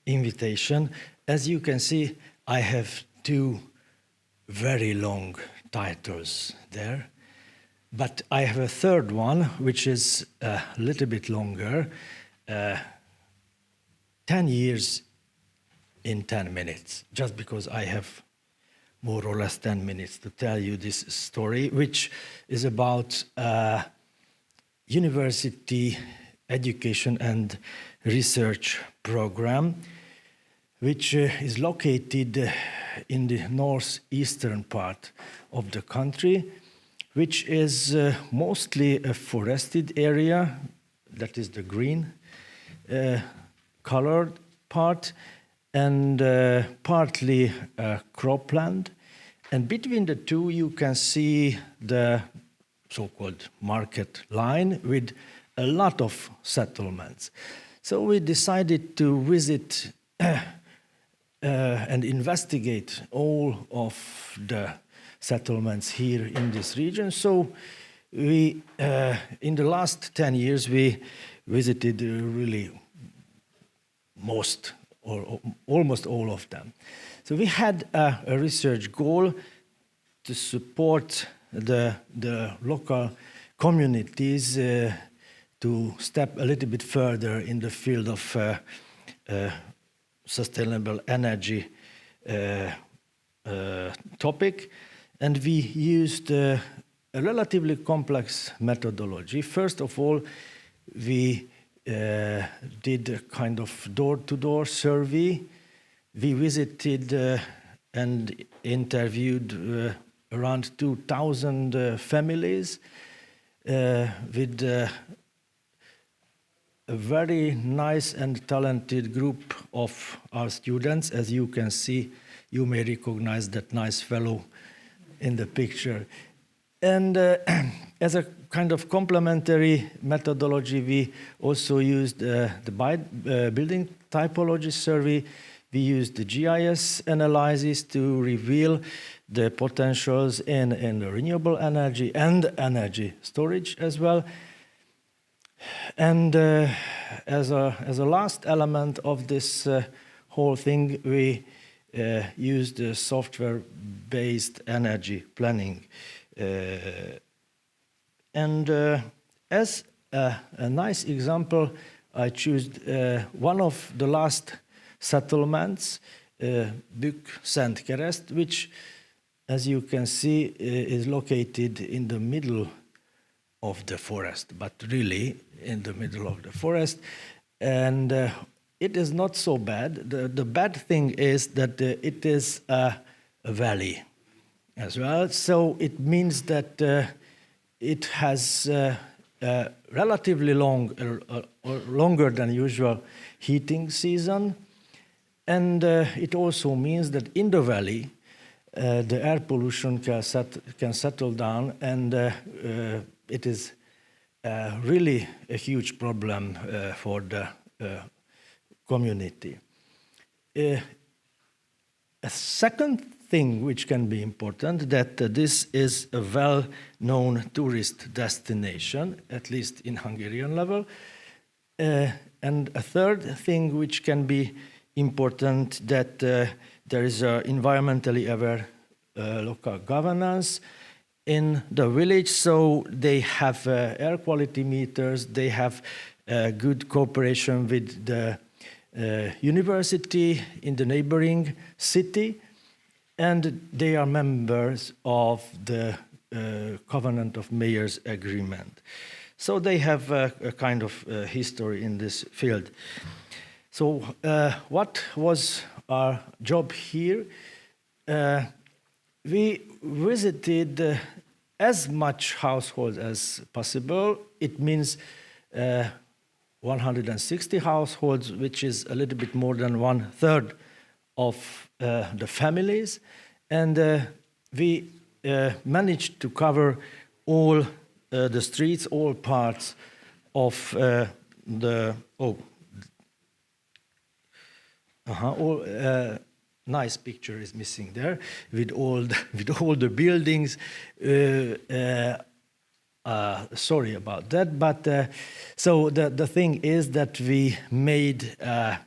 invitation. As you can see, I have two very long titles there, but I have a third one, which is a little bit longer, 10 years in 10 minutes, just because I have more or less 10 minutes to tell you this story, which is about university education and research program, which is located in the northeastern part of the country, which is mostly a forested area, that is the green colored part, and partly cropland. And between the two, you can see the so-called market line with a lot of settlements. So we decided to visit and investigate all of the settlements here in this region. So we, in the last 10 years, we visited really most or almost all of them. So we had a research goal to support the local communities to step a little bit further in the field of sustainable energy topic. And we used a relatively complex methodology. First of all, we did a kind of door-to-door survey. We visited and interviewed around 2,000 families with a very nice and talented group of our students. As you can see, you may recognize that nice fellow in the picture. And as a kind of complementary methodology, we also used the building typology survey. We used the GIS analysis to reveal the potentials in the renewable energy and energy storage as well. And as a last element of this whole thing, we used the software-based energy planning. And as a nice example, I chose one of the last settlements, Bükk-Szentkereszt, which, as you can see, is located in the middle of the forest, but really in the middle of the forest. And it is not so bad. The bad thing is that it is a valley as well. So it means that it has a relatively longer than usual heating season. And it also means that in the valley, the air pollution can settle down, and it is really a huge problem for the community. A second thing which can be important, that this is a well-known tourist destination, at least in Hungarian level. And a third thing which can be important, that there is environmentally aware local governance in the village, so they have air quality meters, they have good cooperation with the university in the neighboring city, and they are members of the Covenant of Mayors agreement. So they have a kind of history in this field. So what was our job here? We visited as much households as possible. It means 160 households, which is a little bit more than 1/3 of the families. And we managed to cover all the streets, all parts of nice picture is missing there with all the buildings. Sorry about that, but so the thing is that we made a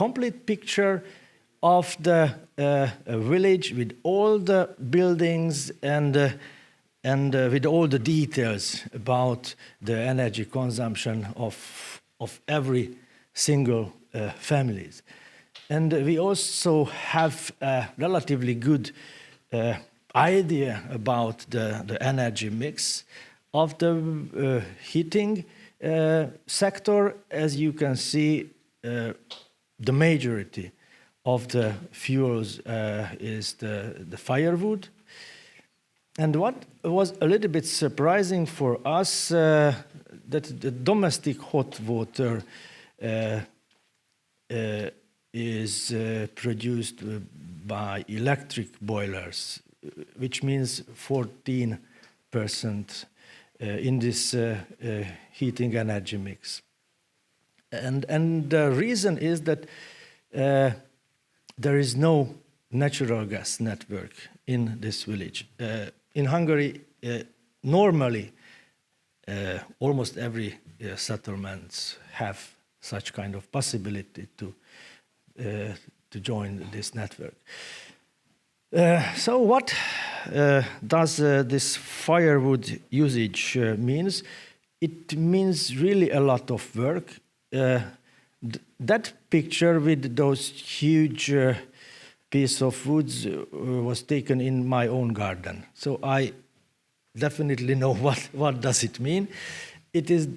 complete picture of the village with all the buildings and with all the details about the energy consumption of every single families. And we also have a relatively good idea about the energy mix of the heating sector. As you can see, the majority of the fuels is the firewood. And what was a little bit surprising for us, that the domestic hot water is produced by electric boilers, which means 14% in this heating energy mix. And the reason is that there is no natural gas network in this village. In Hungary, normally, almost every settlements have such kind of possibility to join this network. So what does this firewood usage means? It means really a lot of work. That picture with those huge piece of woods was taken in my own garden. So I definitely know what does it mean. It is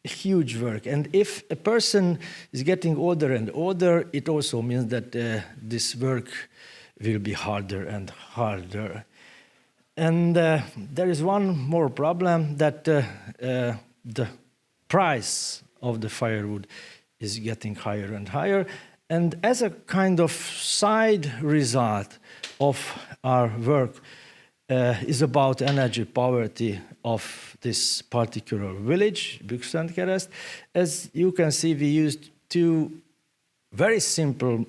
huge work. And if a person is getting older and older, it also means that this work will be harder and harder. And there is one more problem, that the price of the firewood is getting higher and higher. And as a kind of side result of our work is about energy poverty of this particular village, Büksendkereszt. As you can see, we used two very simple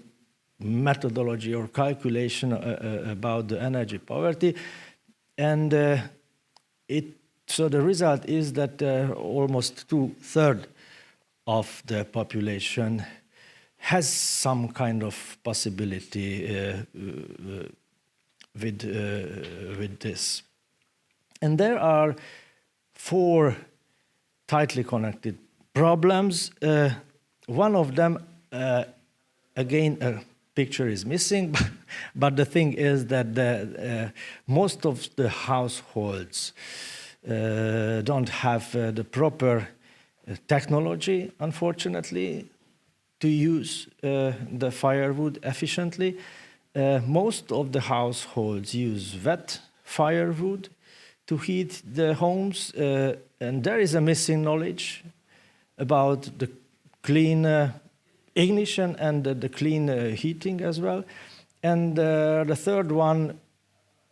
methodology or calculation about the energy poverty. And so the result is that almost 2/3 of the population has some kind of possibility with this. And there are 4 tightly connected problems. One of them, again, a picture is missing, but the thing is that most of the households don't have the proper technology, unfortunately, to use the firewood efficiently. Most of the households use wet firewood to heat the homes, and there is a missing knowledge about the clean ignition and the clean heating as well. And the third one,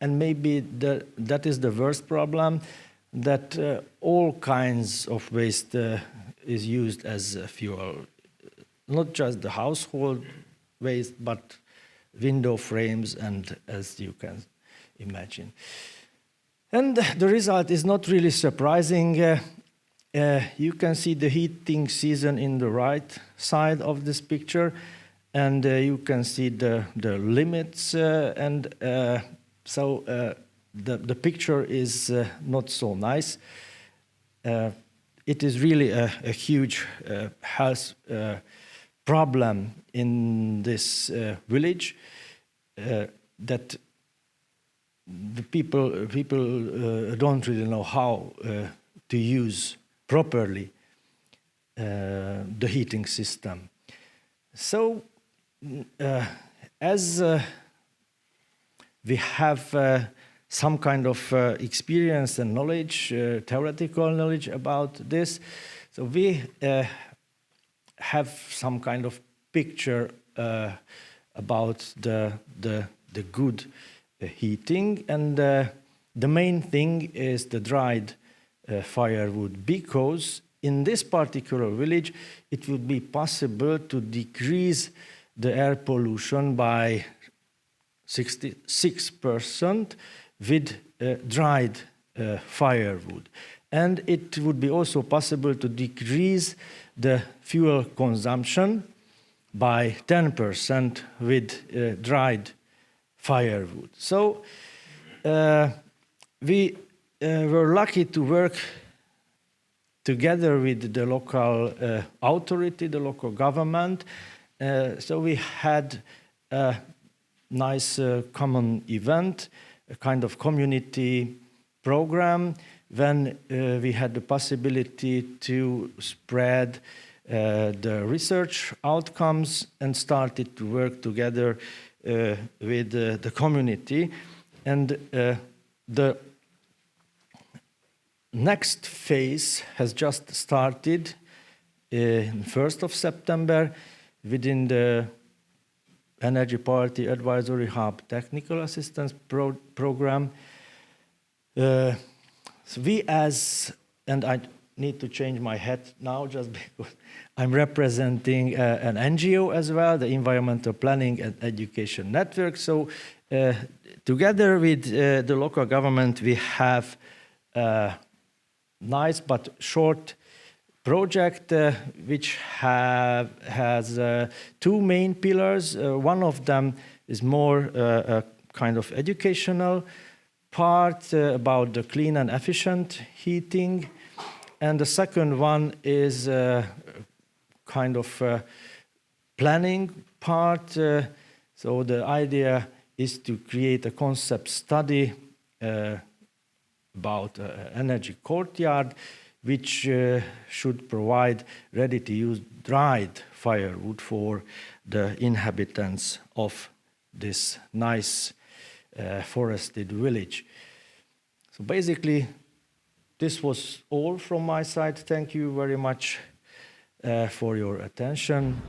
and maybe that is the worst problem, that all kinds of waste is used as fuel. Not just the household waste, but window frames, and as you can imagine. And the result is not really surprising. You can see the heating season in the right side of this picture, and you can see the limits, and so the picture is not so nice. It is really a huge health problem in this village, that the people don't really know how to use properly the heating system. So as we have some kind of experience and knowledge, theoretical knowledge about this, so we have some kind of picture about the good heating, and the main thing is the dried firewood, because in this particular village it would be possible to decrease the air pollution by 66% with dried firewood. And it would be also possible to decrease the fuel consumption by 10% with dried firewood. So we were lucky to work together with the local authority, the local government. So we had a nice common event, a kind of community program, when we had the possibility to spread the research outcomes and started to work together with the community. And the next phase has just started on 1st of September within the Energy Party Advisory Hub Technical Assistance Program. So we and I need to change my hat now just because I'm representing an NGO as well, the Environmental Planning and Education Network. So together with the local government, we have a nice but short project which has two main pillars. One of them is more a kind of educational part about the clean and efficient heating. And the second one is kind of planning part. So the idea is to create a concept study about energy courtyard, which should provide ready-to-use dried firewood for the inhabitants of this nice forested village. So basically, this was all from my side. Thank you very much for your attention.